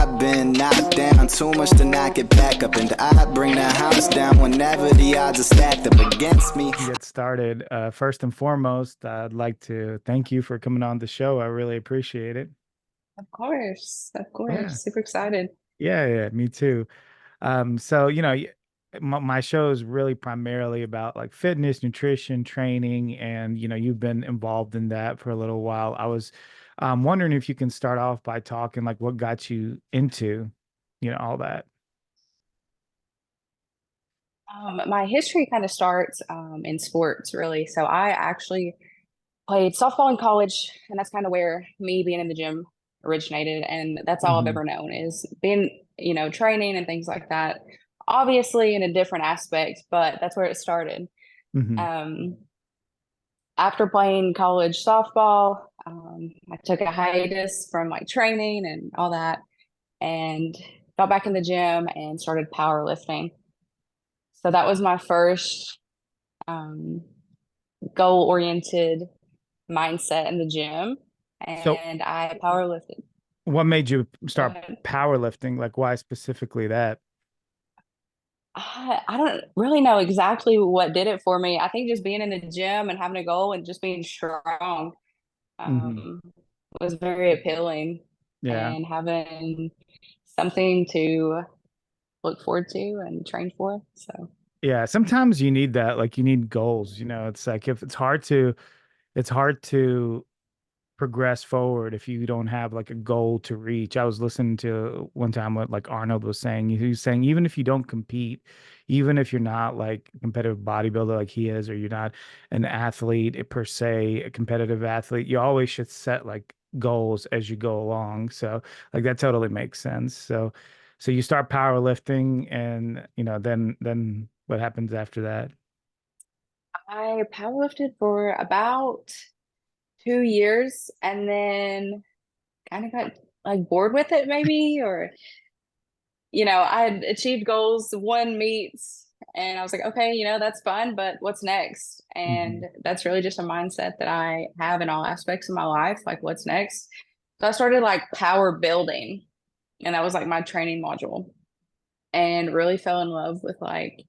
I've been knocked down too much to knock it back up, and I bring the house down whenever the odds are stacked up against me. Get started. First and foremost, I'd like to thank you for coming on the show. I really appreciate it. Of course, of Yeah, course. Super excited. yeah, me too. So my show is really primarily about like fitness, nutrition, training, and you've been involved in that for a little while. I was wondering if you can start off by talking like what got you into, all that. My history kind of starts in sports, really. So I actually played softball in college, and that's kind of where me being in the gym originated. And that's all I've Hmm. ever known is being, training and things like that. Obviously, in a different aspect, but that's where it started. Hmm. Um, After playing college softball, I took a hiatus from like training and all that, and got back in the gym and started powerlifting. So that was my first um, goal-oriented mindset in the gym, So and I powerlifted. what made you Go start ahead. powerlifting? Like why specifically that? I don't really know exactly what did it for me. I think just being in the gym and having a goal and just being strong Hmm. um, was very appealing, Yeah. and having something to look forward to and train for. So Yeah, sometimes you need that, like you need goals, it's like if it's hard to progress forward if you don't have like a goal to reach. I was listening to one time what like Arnold was saying. He was saying even if you don't compete, even if you're not like a competitive bodybuilder like he is, or you're not an athlete per se, a competitive athlete, you always should set like goals as you go along. So like that totally makes sense. So you start powerlifting and then what happens after that? I powerlifted for about 2 years and then kind of got like bored with it maybe, or I had achieved goals, won meets, and I was like, okay, that's fun, but what's next? And Hmm. that's really just a mindset that I have in all aspects of my life, like what's next? So I started like power building, and that was like my training module, and really fell in love with like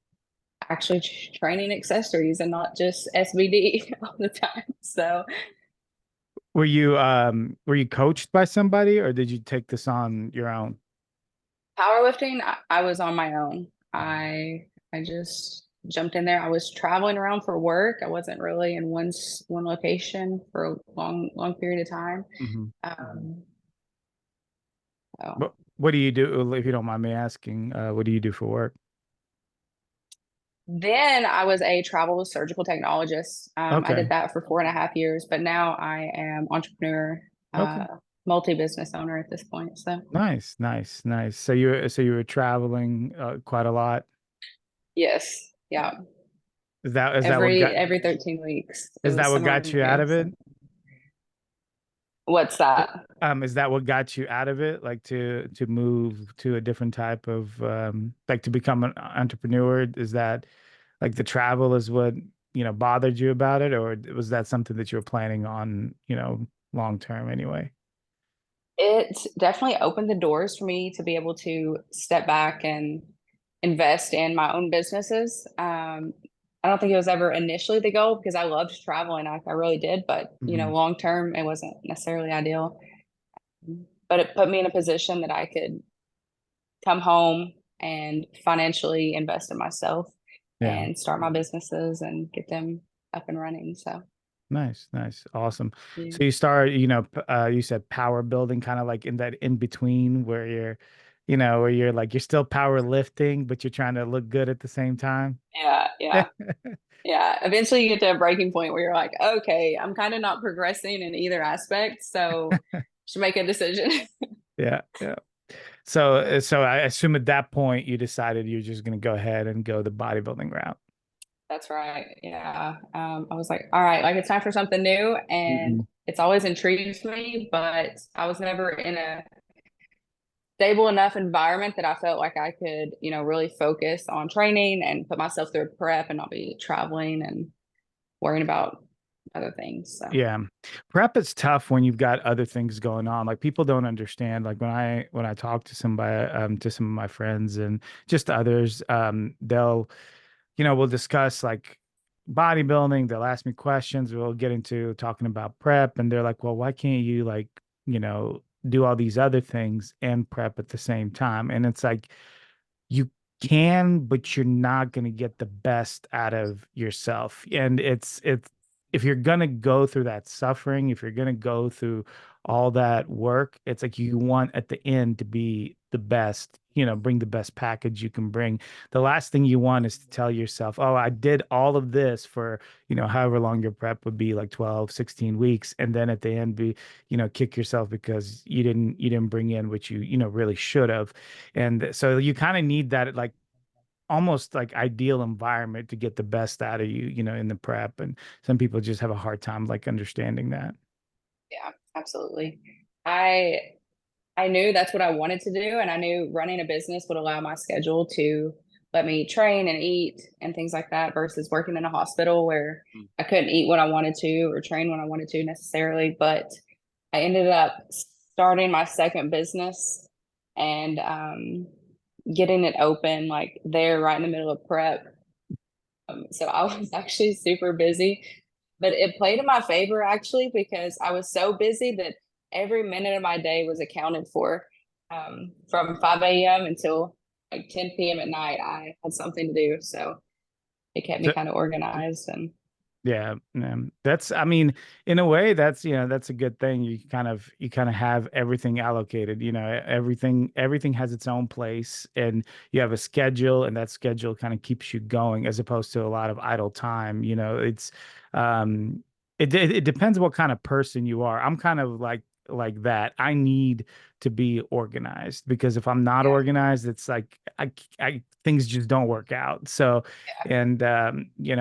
actually training accessories and not just SBD all the time. So Were you coached by somebody or did you take this on your own? powerlifting, I was on my own. I just jumped in there. I was traveling around for work. I wasn't really in one location for a long period of time. Hmm. Um, so What do you do if you don't mind me asking? What do you do for work? then I was a travel surgical technologist. I Okay. did that for 4.5 years, but now I am entrepreneur, Okay. multi-business owner at this point. So Nice, nice, nice. So you were traveling quite a lot. yes, yeah, Is that what every 13 weeks. It is was that what somewhere got in you out here. of So it? what's that? Is that what got you out of it? Like to move to a different type of like to become an entrepreneur? Is that like the travel is what, bothered you about it, or was that something that you were planning on, long term anyway? It definitely opened the doors for me to be able to step back and invest in my own businesses. I don't think it was ever initially the goal because I loved traveling. I really did, but Hmm. long term, it wasn't necessarily ideal. But it put me in a position that I could come home and financially invest in myself Yeah. and start my businesses and get them up and running. So, Nice, nice, awesome. yeah. So you start, you said power building, kind of like in that in between where you're like you're still power lifting, but you're trying to look good at the same time. Yeah, yeah. Yeah, eventually you get to a breaking point where you're like, okay, I'm kind of not progressing in either aspect, so should make a decision. Yeah, yeah. So I assume at that point you decided you're just gonna go ahead and go the bodybuilding route. That's right. Yeah. I was like, all right, like it's time for something new, and Hmm. it's always intrigued me, but I was never in a stable enough environment that I felt like I could, really focus on training and put myself through prep and not be traveling and worrying about other things. So Yeah. Prep is tough when you've got other things going on. Like people don't understand. Like when I talk to somebody, to some of my friends and just others, they'll, we'll discuss like bodybuilding. They'll ask me questions. We'll get into talking about prep, and they're like, well, why can't you like, do all these other things and prep at the same time? And it's like, you can, but you're not going to get the best out of yourself. And it's if you're going to go through that suffering, if you're going to go through all that work, it's like you want at the end to be the best, bring the best package you can bring. The last thing you want is to tell yourself, oh, I did all of this for, however long your prep would be, like 12, 16 weeks. And then at the end be, kick yourself because you didn't bring in what you really should have. And so you kind of need that like almost like ideal environment to get the best out of you, in the prep. And some people just have a hard time like understanding that. yeah, absolutely. I I knew that's what I wanted to do, and I knew running a business would allow my schedule to let me train and eat and things like that versus working in a hospital where I couldn't eat what I wanted to or train when I wanted to necessarily. But I ended up starting my second business and getting it open like there right in the middle of prep. So I was actually super busy, but it played in my favor actually because I was so busy that every minute of my day was accounted for. From 5 a.m. until like 10 p.m. at night, I had something to do. So it kept me So, kind of organized and yeah, that's, I mean, in a way, that's a good thing. You kind of have everything allocated, everything has its own place, and you have a schedule, and that schedule kind of keeps you going as opposed to a lot of idle time. Um, it depends what kind of person you are. I'm kind of like that. I need to be organized because if I'm not yeah, organized, it's like I things just don't work out. So, yeah. and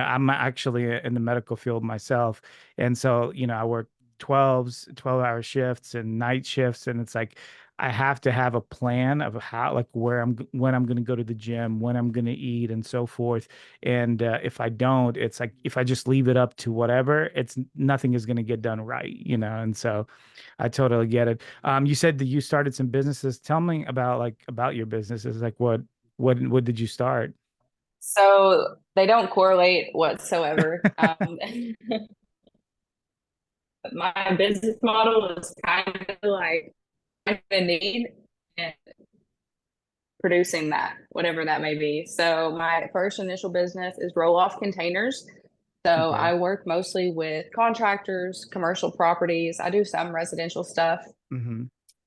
I'm actually in the medical field myself, and so I work 12-hour shifts and night shifts, and it's like I have to have a plan of how, like, when I'm going to go to the gym, when I'm going to eat, and so forth. And if I don't, it's like if I just leave it up to whatever, it's nothing is going to get done right. And so I totally get it. You said that you started some businesses. Tell me about your businesses. Like what did you start? So they don't correlate whatsoever. My business model is kind of like the need and producing that, whatever that may be. So my first initial business is roll-off containers. So Okay. I work mostly with contractors, commercial properties. I do some residential stuff, Hmm.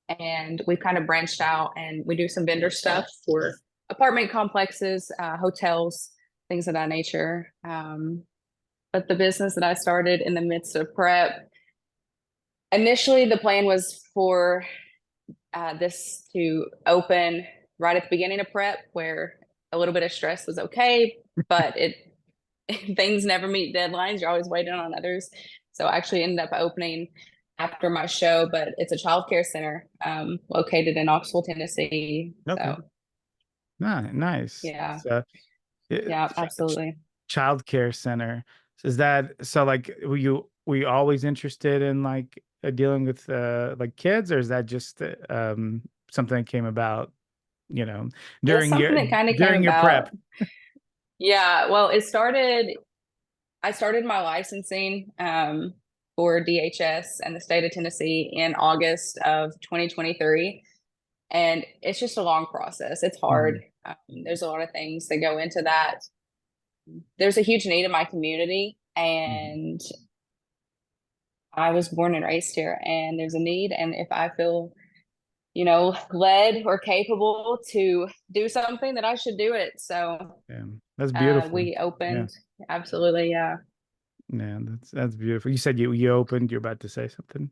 and we've kind of branched out and we do some vendor stuff for apartment complexes, hotels, things of that nature. But the business that I started in the midst of prep, initially the plan was for this to open right at the beginning of prep, where a little bit of stress was okay, but it things never meet deadlines. You're always waiting on others. So I actually ended up opening after my show, but it's a childcare center located in Knoxville, Tennessee. Okay. So Nice. yeah, So, yeah, absolutely. child care center. Is that so? Like, were you always interested in like dealing with like kids, or is that just something that came about, you know, It's during something your that kind of came during your about. prep? Yeah, well, I started my licensing for DHS and the state of Tennessee in August of 2023. And it's just a long process. It's hard. Mhm. There's a lot of things that go into that. There's a huge need in my community, Mhm. and I was born and raised here, and there's a need. And if I feel, led or capable to do something, that I should do it. So Yeah, that's beautiful. we Yeah, opened, absolutely, yeah. yeah, that's beautiful. You said you opened. You're about to say something.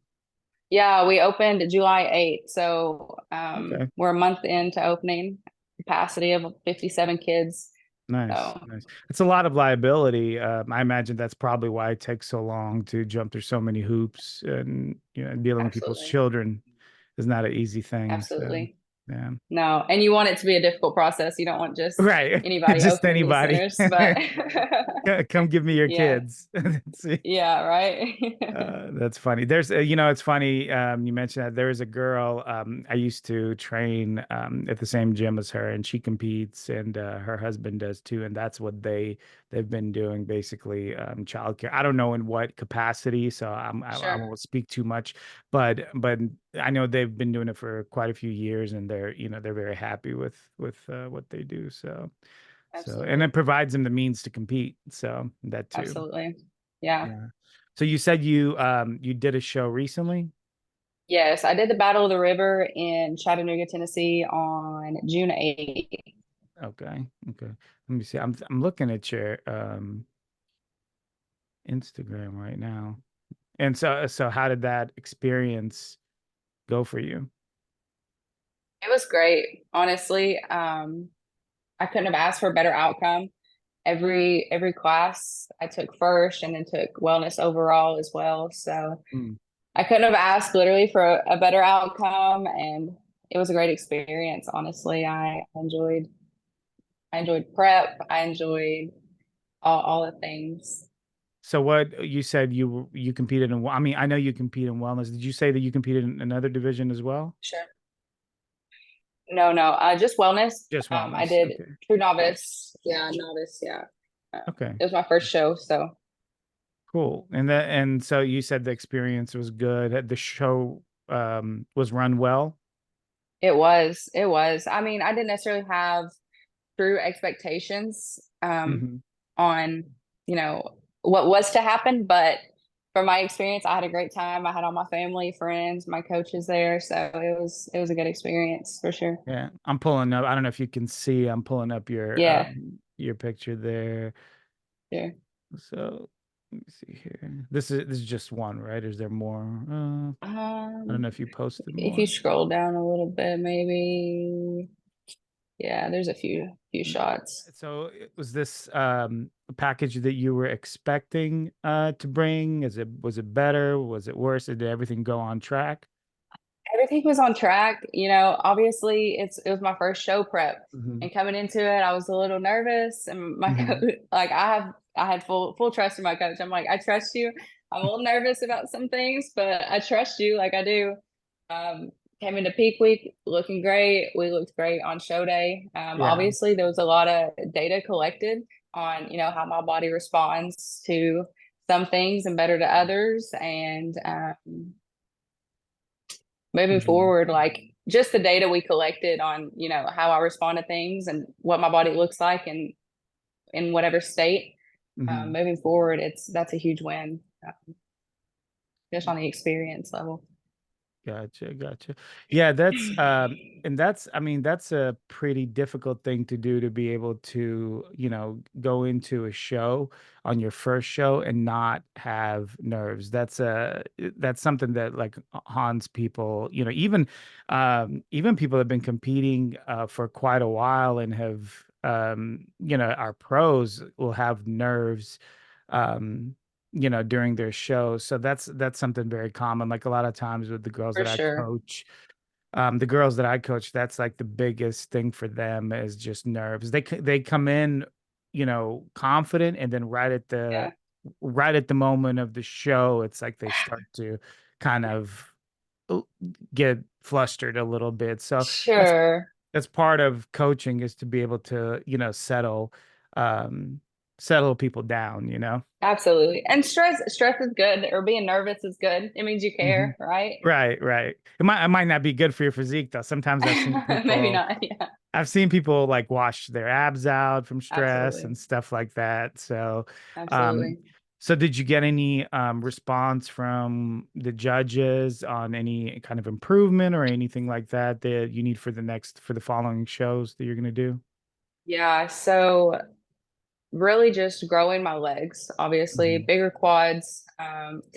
Yeah, we opened July 8th. So Okay. we're a month into opening, capacity of 57 kids. Nice, So nice. It's a lot of liability. I imagine that's probably why it takes so long to jump through so many hoops, and dealing with people's absolutely, children is not an easy thing. So absolutely. Yeah. No, and you want it to be a difficult process. You don't want just Right. anybody Just opening these anybody. centers, but Come give me your yeah, kids. See. yeah, right. That's funny. There's, you know, it's funny. You mentioned that there is a girl I used to train at the same gym as her, and she competes, and her husband does too. And that's what they've been doing, basically, childcare. I don't know in what capacity, so I Sure, won't speak too much, but I know they've been doing it for quite a few years, and they're, you know, they're very happy with what they do. So, and it absolutely, provides them the means to compete. So that too. absolutely. Yeah. Yeah. So you said you did a show recently? Yes, I did the Battle of the River in Chattanooga, Tennessee on June 8th. Okay. Okay. Let me see. I'm looking at your Instagram right now. And so how did that experience go for you? It was great, honestly. I couldn't have asked for a better outcome. Every class I took first and then took wellness overall as well. So Mm. I couldn't have asked literally for a better outcome, and it was a great experience, honestly. I enjoyed prep. I enjoyed all the things. So what you said you competed in, I mean, I know you compete in wellness. Did you say that you competed in another division as well? Sure. No, no, just wellness. Just I wellness. did Okay. true novice. Yeah, novice. Yeah. Okay. It was my first show, so Cool. And so you said the experience was good. The show was run well. it was. It was. I mean, I didn't necessarily have true expectations Hmm. on, you know, what was to happen, but from my experience, I had a great time. I had all my family, friends, my coaches there, so it was a good experience for sure. Yeah, I'm pulling up. I don't know if you can see. I'm pulling up Yeah, your picture there. sure. So let me see here. This is just one, right? Is there more? I don't Um, know if you posted if you more. scroll down a little bit, maybe, yeah, there's a few Mm. shots. So was this a package that you were expecting to bring? Was it better? Was it worse? Did everything go on track? Everything was on track. Obviously it was my first show prep, Hmm. and coming into it, I was a little nervous. And my Hmm. coach, like I had full trust in my coach. I'm like, I trust you. I'm a little nervous about some things, but I trust you, like I do. Um, Came into peak week looking great. We looked great on show day. Yeah. Obviously, there was a lot of data collected on how my body responds to some things and better to others, and moving Hmm. forward, like just the data we collected on, how I respond to things and what my body looks like in whatever state. Hmm. Moving forward, that's a huge win, just on the experience level. Gotcha, gotcha. Yeah, that's and that's, I mean, that's a pretty difficult thing to do, to be able to, you know, go into a show on your first show and not have nerves. That's something that like haunts people, you know, even people that have been competing for quite a while and have you know, are pros will have nerves. Um you know, during their shows. So that's something very common. Like a lot of times with the girls For that I sure. coach, the girls that I coach, that's like the biggest thing for them is just nerves. They come in, you know, confident, and then Yeah. right at the moment of the show, it's like they start to kind of uh, get flustered a little bit. So that's Sure. that's part of coaching, is to be able to, you know, um settle people down, you know. Absolutely. And stress is good, or being nervous is good. It means you Mhm. care, right? Right, right. It might not be good for your physique though. Sometimes Maybe not. Yeah, I've seen people like wash their abs out from stress absolutely. and stuff like that. Um, Absolutely. so did you get any response from the judges on any kind of improvement or anything like that that you need for the following shows that you're gonna do? Yeah. So really just growing my legs, obviously, Hmm. bigger quads,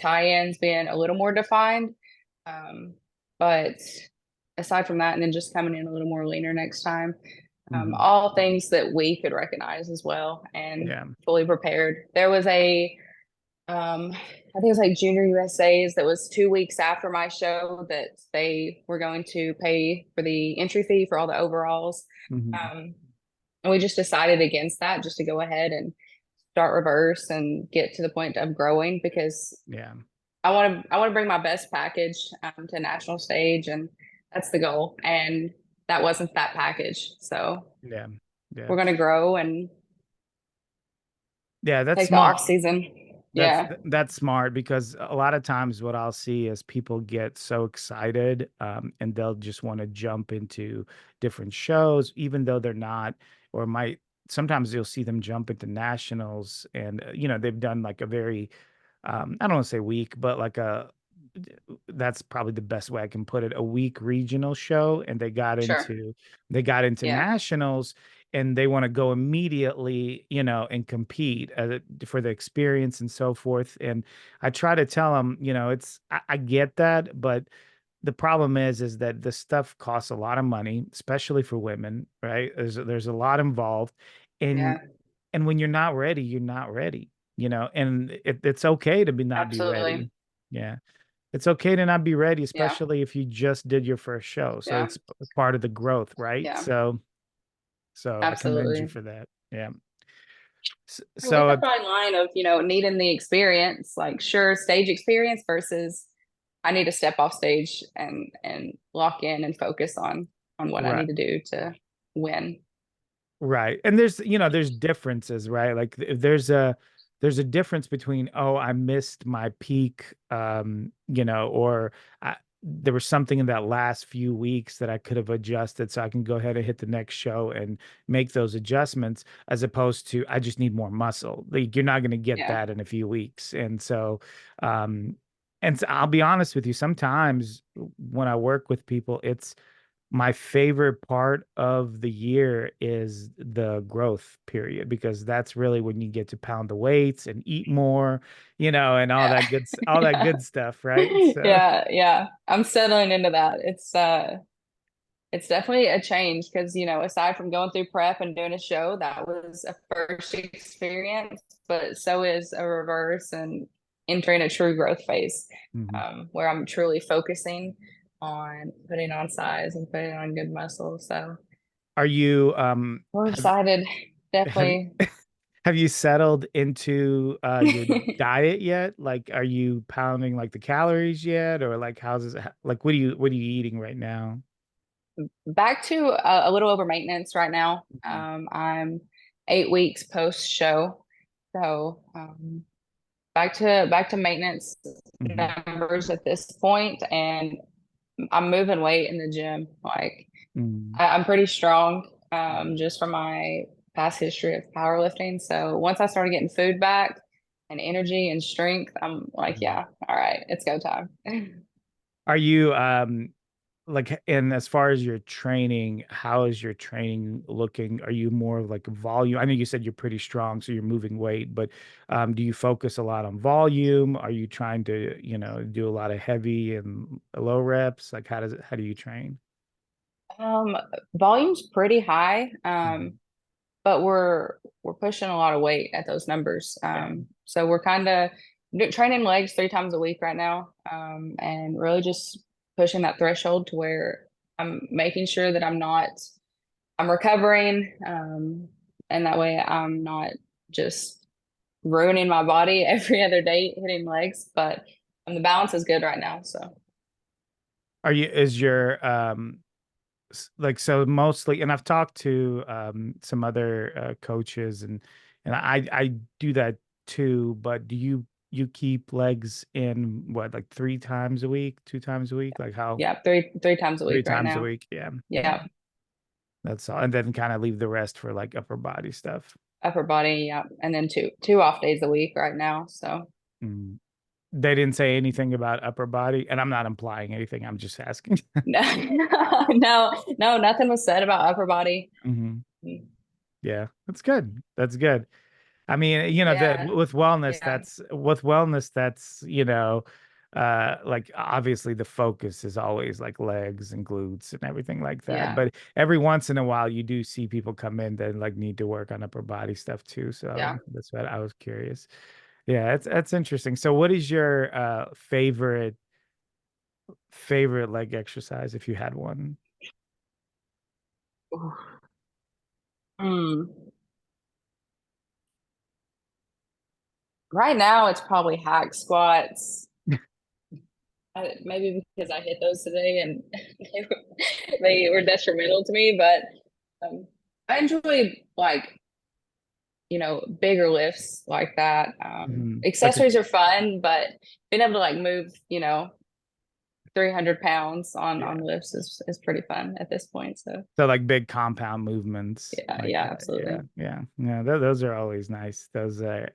tie-ins being a little more defined. Um, but aside from that, and then just coming in a little more leaner next time, Hmm. all things that we could recognize as well and Yeah. fully prepared. There was a I think it was like Junior USA's that was 2 weeks after my show that they were going to pay for the entry fee for all the overalls. Mhm. Um, and we just decided against that just to go ahead and start reverse and get to the point of growing because Yeah. I want to bring my best package to national stage, and that's the goal. And that wasn't that package, so Yeah. Yeah. we're gonna grow and Yeah, that's take the off smart. season. Yeah, That's smart because a lot of times what I'll see is people get so excited, and they'll just want to jump into different shows, even though they're not, or might. Sometimes you'll see them jump into nationals, and they've done like a very, I don't want to say weak, but like that's probably the best way I can put it, a weak regional show, and sure. they got into Yeah, nationals, and they want to go immediately, and compete for the experience and so forth. And I try to tell them, I get that, but the problem is that this stuff costs a lot of money, especially for women, right? There's a lot involved, and yeah, when you're not ready, you're not ready, and it's okay to not be absolutely. ready. Yeah. It's okay to not be ready, Yeah, especially if you just did your first show. So yeah, it's part of the growth, right? yeah, So I commend you absolutely. for that. Yeah. I get So the fine line of, needing the experience, like sure, stage experience versus I need to step off stage and lock in and focus on what I right. need to do to win. Right. And there's differences, right? Like if there's a difference between, oh, I missed my peak, or there was something in that last few weeks that I could have adjusted so I can go ahead and hit the next show and make those adjustments, as opposed to I just need more muscle. Like you're not going to get Yeah. that in a few weeks. Um I'll be honest with you, sometimes when I work with people, it's my favorite part of the year is the growth period, because that's really when you get to pound the weights and eat more, and all that Yeah. good all that Yeah. good stuff, right? So Yeah, yeah. I'm settling into that. It's definitely a change because, aside from going through prep and doing a show, that was a first experience, but so is a reverse and entering a true growth phase, mhm. where I'm truly focusing on putting on size and putting on good muscle. So Are you we're excited. have you Definitely. have you settled into your diet yet? Like are you pounding like the calories yet, or like like what are you eating right now? Back to a little over maintenance right now. Mhm. I'm 8 weeks post show. So back to maintenance Mhm. numbers at this point, and I'm moving weight in the gym. Like Mhm. I'm pretty strong, just from my past history of powerlifting. So once I started getting food back and energy and strength, I'm like, Mhm. yeah, all right, it's go time. Are you like, and as far as your training, how is your training looking? Are you more of like volume? I know you said you're pretty strong, so you're moving weight, but do you focus a lot on volume? Are you trying to, do a lot of heavy and low reps? Like how do you train? Um, Volume's pretty high. Mhm. But we're pushing a lot of weight at those numbers. Yeah. So we're kind of training legs 3 times a week right now, and really just pushing that threshold to where I'm making sure that I'm recovering, and that way I'm not just ruining my body every other day hitting legs. But the balance is good right now. So Is your like, so mostly, and I've talked to some other coaches, and I do that too, but do you keep legs in what, like 3 times a week, 2 times a week, like how yeah, three times a three week right times a now. week? Yeah. Yeah, Yeah, that's all, and then kind of leave the rest for like upper body stuff. upper body. Yeah, and then two off days a week right now. So. Mm. They didn't say anything about upper body, and I'm not implying anything, I'm just asking. No, no, nothing was said about upper body. Hmm. Yeah, that's good, that's good. I mean, that Yeah, yeah, with wellness, that's, like obviously the focus is always like legs and glutes and everything like that. yeah, But every once in a while you do see people come in that like need to work on upper body stuff too. So yeah. that's what I was curious. Yeah, that's interesting. So what is your favorite leg exercise if you had one? Ooh. Mm. Right now, it's probably hack squats. Maybe because I hit those today and they were detrimental to me, but I enjoy like, bigger lifts like that. Like Accessories are fun, but being able to like move, 300 pounds yeah. on lifts is pretty fun at this point. So So like big compound movements yeah, like yeah, that. Yeah, absolutely. yeah, yeah. Those are always nice. Those are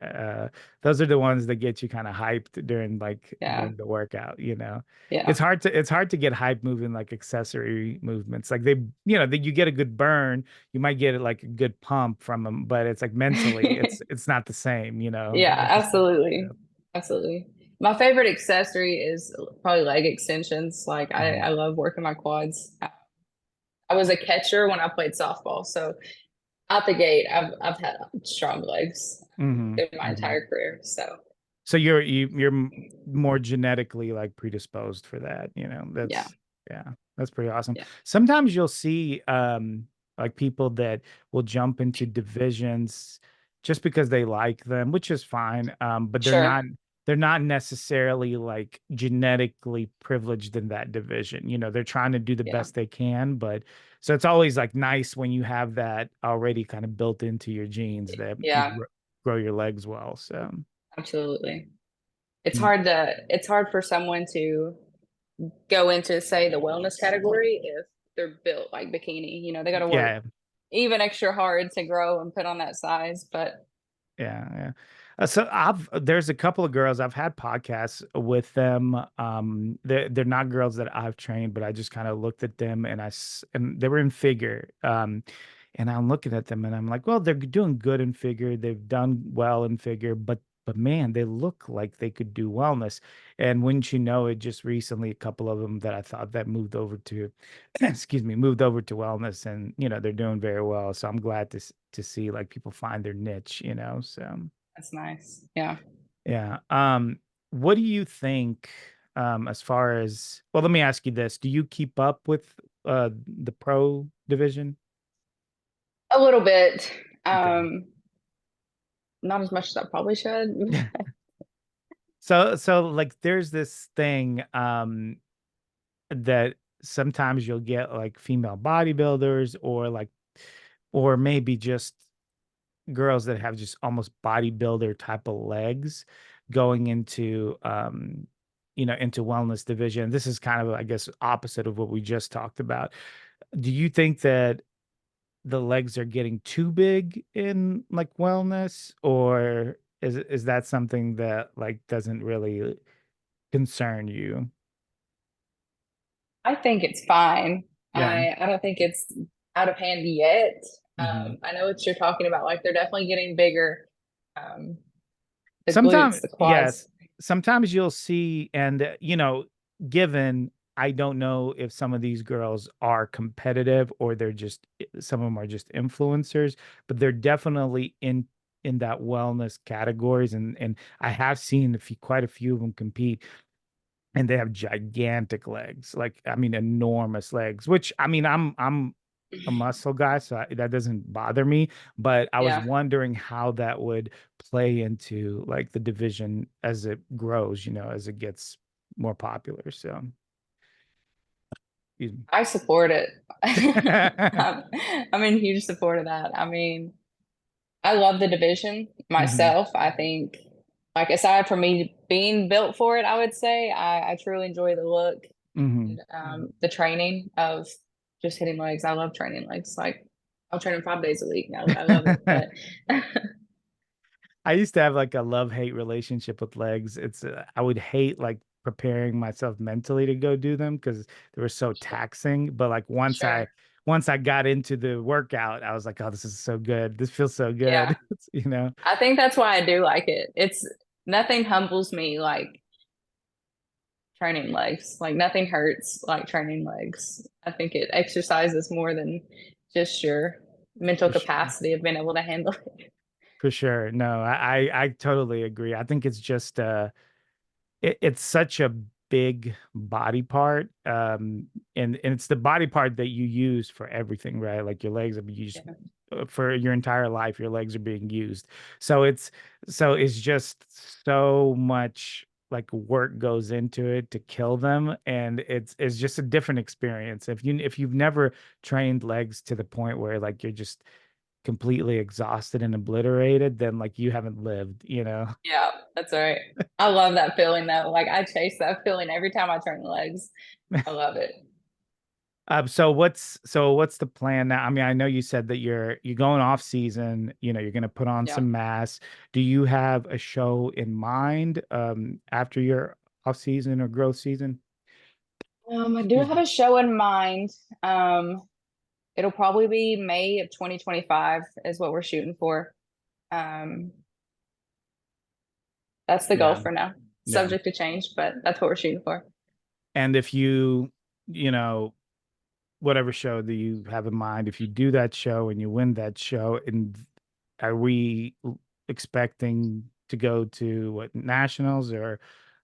the ones that get you kind of hyped Yeah, during the workout. yeah. It's hard to get hyped moving like accessory movements. Like that you get a good burn, you might get like a good pump from them, but it's like mentally, it's not the same. Yeah, It's just like, absolutely. Absolutely. My favorite accessory is probably leg extensions. Like mhm, I love working my quads. I was a catcher when I played softball, so out the gate, I've had strong legs mhm, in my mhm. entire career. So So more genetically like predisposed for that, yeah, yeah, that's pretty awesome. yeah, Sometimes you'll see like people that will jump into divisions just because they like them, which is fine. But sure, they're not necessarily like genetically privileged in that division. They're trying to do the yeah, best they can, but so it's always like nice when you have that already kind of built into your genes that yeah, grow your legs well. So. absolutely. Mm. It's hard for someone to go into say the wellness category if they're built like bikini. They got to work Yeah, even extra hard to grow and put on that size. But yeah, yeah. So there's a couple of girls I've had podcasts with them. They're not girls that I've trained, but I just kind of looked at them and they were in figure. And I'm looking at them and I'm like, well, they're doing good in figure. They've done well in figure, but man, they look like they could do wellness. And wouldn't you know it, just recently, a couple of them that I thought that moved over to, excuse me, moved over to wellness, and they're doing very well. So I'm glad to see like people find their niche. So that's nice. Yeah. yeah. What do you think as far as, well, let me ask you this. Do you keep up with the pro division? A little bit. Okay. Not as much as I probably should. So like there's this thing that sometimes you'll get like female bodybuilders or maybe just girls that have just almost bodybuilder type of legs going into into wellness division. This is kind of, I guess, opposite of what we just talked about. Do you think that the legs are getting too big in like wellness, or is that something that like doesn't really concern you? I think it's fine. Yeah. I don't think it's out of hand yet. Hmm. I know what you're talking about. Like they're definitely getting bigger. Um, the Sometimes, glutes, the yes, quads. sometimes you'll see, and given I don't know if some of these girls are competitive or they're just some of them are just influencers, but they're definitely in that wellness categories, and I have seen quite a few of them compete, and they have gigantic legs, like I mean enormous legs, which I mean I'm a muscle guy, so that doesn't bother me, but I was Yeah, wondering how that would play into like the division as it grows, as it gets more popular. So excuse I support it. me. I'm in huge support of that. I mean, I love the division Hmm. myself. I think, like, aside from me being built for it, I would say I truly enjoy the look Hmm. and the training of just hitting legs. I love training legs. Like, I'll train them 5 days a week. I love it. But I used to have like a love-hate relationship with legs. I would hate like preparing myself mentally to go do them because they were so taxing. But like sure. once I got into the workout, I was like, oh, this is so good. This feels so Yeah. good. You know? I think that's why I do like it. It's nothing humbles me like training legs. Like nothing hurts like training legs. I think it exercises more than just your mental For sure. capacity of being able to handle it. For sure. No, I totally agree. I think it's just it's such a big body part. And it's the body part that you use for everything, right? Like your legs are used Yeah. for your entire life, your legs are being used. So it's just so much like work goes into it to kill them, and it's just a different experience. If you've never trained legs to the point where like you're just completely exhausted and obliterated, then like you haven't lived, you know? Yeah, that's right. I love that feeling though. Like I chase that feeling every time I turn legs. I love it. So what's the plan now? I mean, I know you said that you're going off season, you're going to put on Yeah. some mass. Do you have a show in mind after your off season or growth season? I do Excuse have me. a show in mind. It'll probably be May of 2025 is what we're shooting for. Um, that's the goal Yeah. for now. Yeah. Subject to change, but that's what we're shooting for. And if you know, whatever show that you have in mind, if you do that show and you win that show, and are we expecting to go to what, nationals or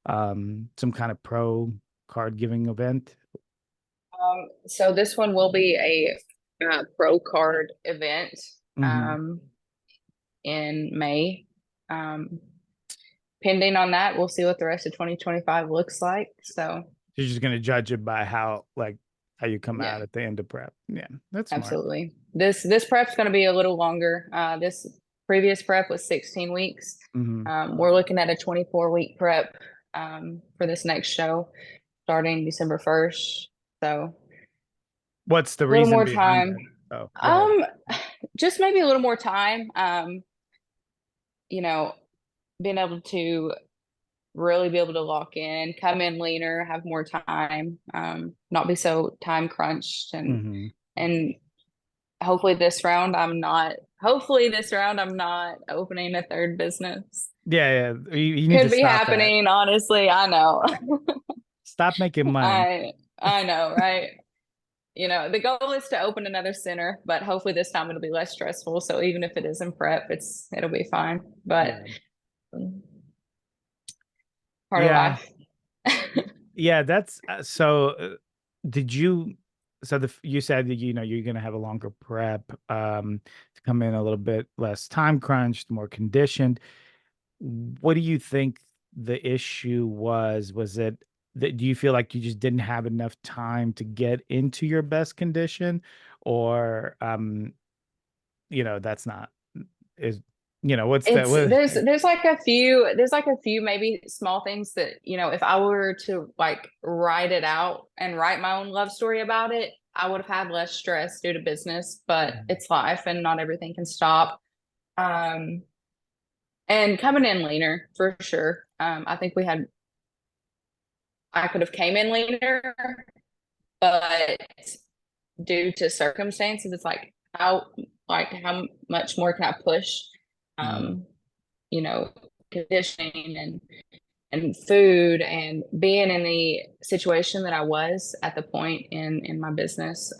some kind of pro card giving event? So this one will be a pro card event Hmm. um, in May. Um, pending on that, we'll see what the rest of 2025 looks like. So You're just gonna judge it by how you come yeah, out at the end of prep. Yeah, that's smart. absolutely. This prep's going to be a little longer. This previous prep was 16 weeks. Hmm. We're looking at a 24-week prep for this next show starting December 1st. So What's the a little reason more behind time. that? Oh, go ahead. Um, just maybe a little more time. You know, being able to really be able to lock in, come in leaner, have more time, not be so time crunched, Hmm. and hopefully this round I'm not opening a third business. Yeah, yeah. You need to Could be stop that. happening, honestly. I know. Stop making money. I know, right? The goal is to open another center, but hopefully this time it'll be less stressful. So even if it is in prep, it'll be fine. But Yeah. part of Yeah. life. Yeah, that's did you so you said that you're going to have a longer prep to come in a little bit less time crunched, more conditioned. What do you think the issue was? Was it that, do you feel like you just didn't have enough time to get into your best condition, or that's not is what's that It's what there's like a few maybe small things that, if I were to like write it out and write my own love story about it, I would have had less stress due to business, but it's life and not everything can stop. Um, and coming in leaner for sure. I think I could have came in leaner, but due to circumstances, it's how much more can I push? Mhm. Um, you know, conditioning and food and being in the situation that I was at the point in my business,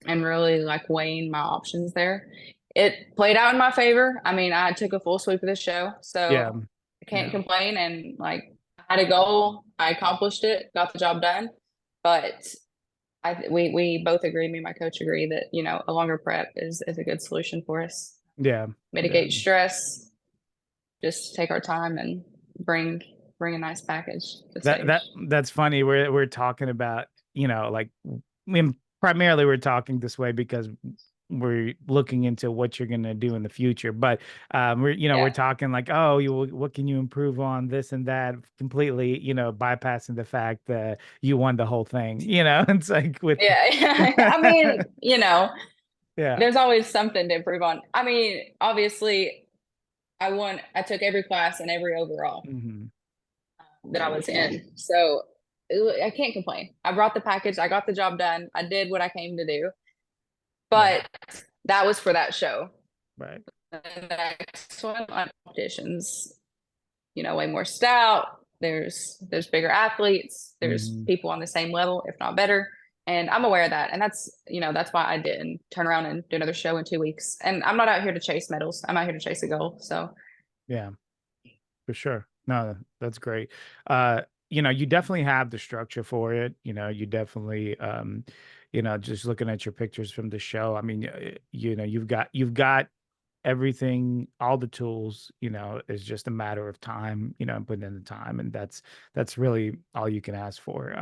and really like weighing my options there. It played out in my favor. I mean, I took a full sweep of the show, Yeah. so I can't Yeah. complain. And like, I had a goal, I accomplished it, got the job done. But we both agree, me and my coach agree that a longer prep is a good solution for us. Yeah. Yeah. Mitigate stress, just take our time and bring a nice package to the That stage. that that's funny. We're talking about, like, I mean, primarily we're talking this way because we're looking into what you're going to do in the future. But we're Yeah. talking like, oh, what can you improve on, this and that, completely, bypassing the fact that you won the whole thing. It's like with Yeah. I mean, yeah. there's always something to improve on. I mean, obviously, I took every class and every overall Hmm. that I was in. So I can't complain. I brought the package, I got the job done, I did what I came to do. Right. But that was for that show. Right. And the next one on competitions, way more stout. There's bigger athletes. There's Hmm. people on the same level, if not better. And I'm aware of that. And that's why I didn't turn around and do another show in 2 weeks. And I'm not out here to chase medals. I'm out here to chase a goal. So Yeah, for sure. No, that's great. Uh, you definitely have the structure for it. You definitely, just looking at your pictures from the show. I mean, you've got everything, all the tools. It's just a matter of time. And putting in the time, and that's really all you can ask for.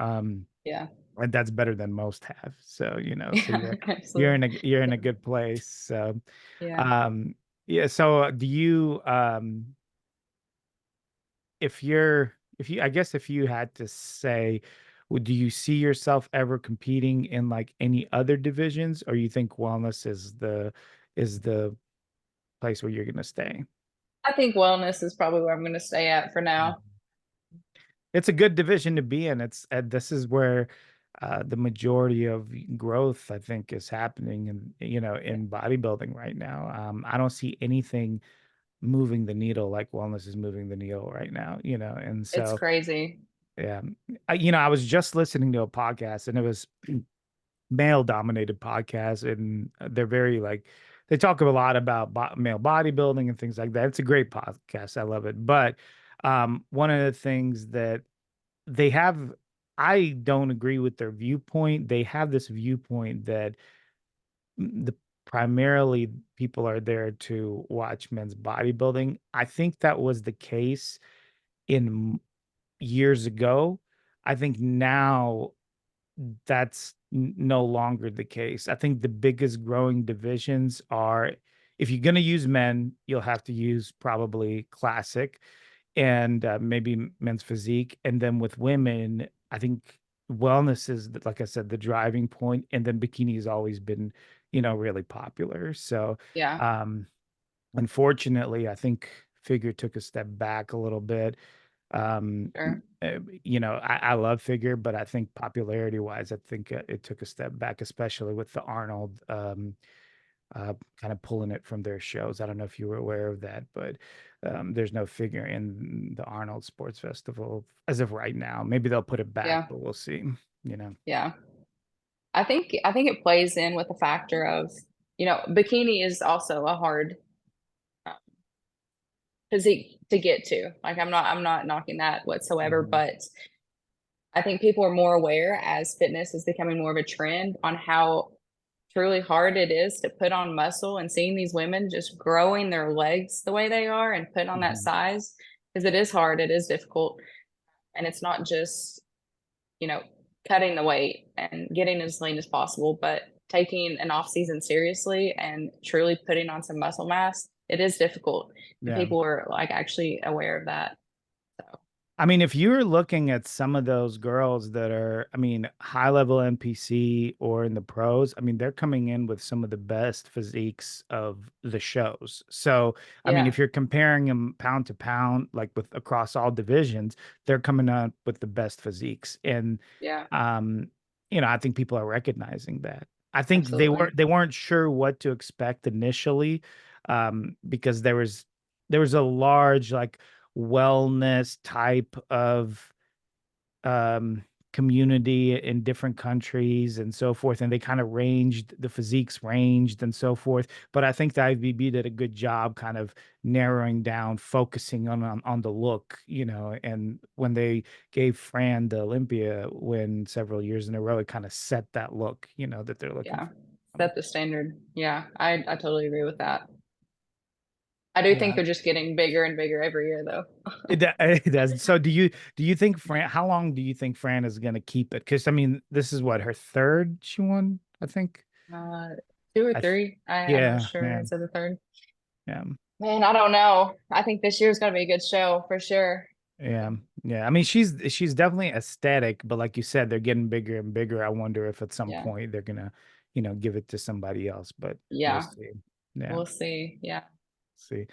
yeah. And that's better than most have. So, so Yeah, you're absolutely. in a good place. So, Yeah. um, yeah. So, do you I guess if you had to say, do you see yourself ever competing in like any other divisions, or you think wellness is the place where you're going to stay? I think wellness is probably where I'm going to stay at for Mhm. now. It's a good division to be in. This is where the majority of growth, I think, is happening Yeah. in bodybuilding right now. I don't see anything moving the needle like wellness is moving the needle right now. And It's so crazy. yeah, I was just listening to a podcast, and it was male dominated podcast, and they're very like, they talk a lot about male bodybuilding and things like that. It's a great podcast. I love it. But one of the things that they have, I don't agree with their viewpoint. They have this viewpoint that the primarily people are there to watch men's bodybuilding. I think that was the case in years ago. I think now that's no longer the case. I think the biggest growing divisions are, if you're going to use men, you'll have to use probably classic and maybe men's physique. And then with women, I think wellness is, like I said, the driving point. And then bikini has always been, really popular. So, Yeah, um, unfortunately, I think figure took a step back a little bit. sure. I love figure, but I think popularity wise, I think it took a step back, especially with the Arnold kind of pulling it from their shows. I don't know if you were aware of that, but there's no figure in the Arnold Sports Festival as of right now. Maybe they'll put it back, Yeah, but we'll see. You know. yeah. I think it plays in with the factor of, bikini is also a hard uh, physique to get to. Like I'm not knocking that whatsoever, Mhm. but I think people are more aware as fitness is becoming more of a trend on how truly hard it is to put on muscle, and seeing these women just growing their legs the way they are and put on that Mhm. size, because it is hard, it is difficult. And it's not just, you know, cutting the weight and getting as lean as possible, but taking an off season seriously and truly putting on some muscle mass. It is difficult. And Yeah. people are like actually aware of that. So I mean, if you're looking at some of those girls that are, I mean, high level NPC or in the pros, I mean, they're coming in with some of the best physiques of the shows. So, I mean, yeah, if you're comparing them pound to pound, like with across all divisions, they're coming out with the best physiques. And, yeah, um, I think people are recognizing that. I think absolutely. they weren't sure what to expect initially, because there was a large like wellness type of um community in different countries and so forth, and they kind of ranged, the physiques ranged and so forth. But I think the IVB did a good job kind of narrowing down, focusing on the look. And when they gave Fran the Olympia win several years in a row, it kind of set that look, that they're looking Yeah. for. Set the standard. Yeah, I totally agree with that. I do think Yeah. they're just getting bigger and bigger every year though. It does. So do you think Fran, how long do you think Fran is going to keep it? Because I mean, this is what, her third she won, I think. Uh, Two or I th- three. I'm not yeah, sure. yeah, It's the third. yeah, Man, I don't know. I think this year's gonna be a good show for sure. yeah, yeah. I mean, she's definitely aesthetic, but like you said, they're getting bigger and bigger. I wonder if at some Yeah. point they're gonna, give it to somebody else, but we'll Yeah. see. Yeah, We'll see. Yeah, see.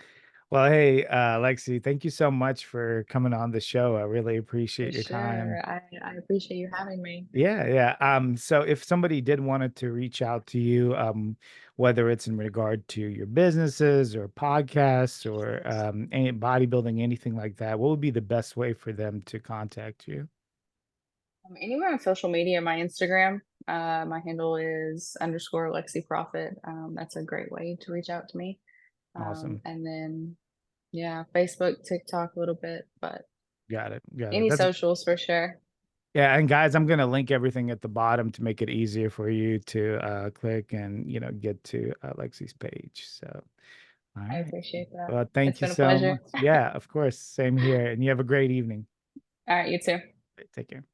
Well, hey, Lexi, thank you so much for coming on the show. I really for appreciate your time. sure. I appreciate you having me. Yeah, yeah. So if somebody did wanted to reach out to you, whether it's in regard to your businesses or podcasts or any bodybuilding, anything like that, what would be the best way for them to contact you? Anywhere on social media, my Instagram, my handle is _ LEXI PROFFITT. That's a great way to reach out to me. Awesome. And then, yeah, Facebook, TikTok a little bit, but Got it. Got it. any That's socials for sure. Yeah, and guys, I'm gonna link everything at the bottom to make it easier for you to click and get to Lexi's page. So, all I right. appreciate that. Well, It's thank you been a so pleasure. much. Yeah, of course. Same here. And you have a great evening. All right, you too. Take care.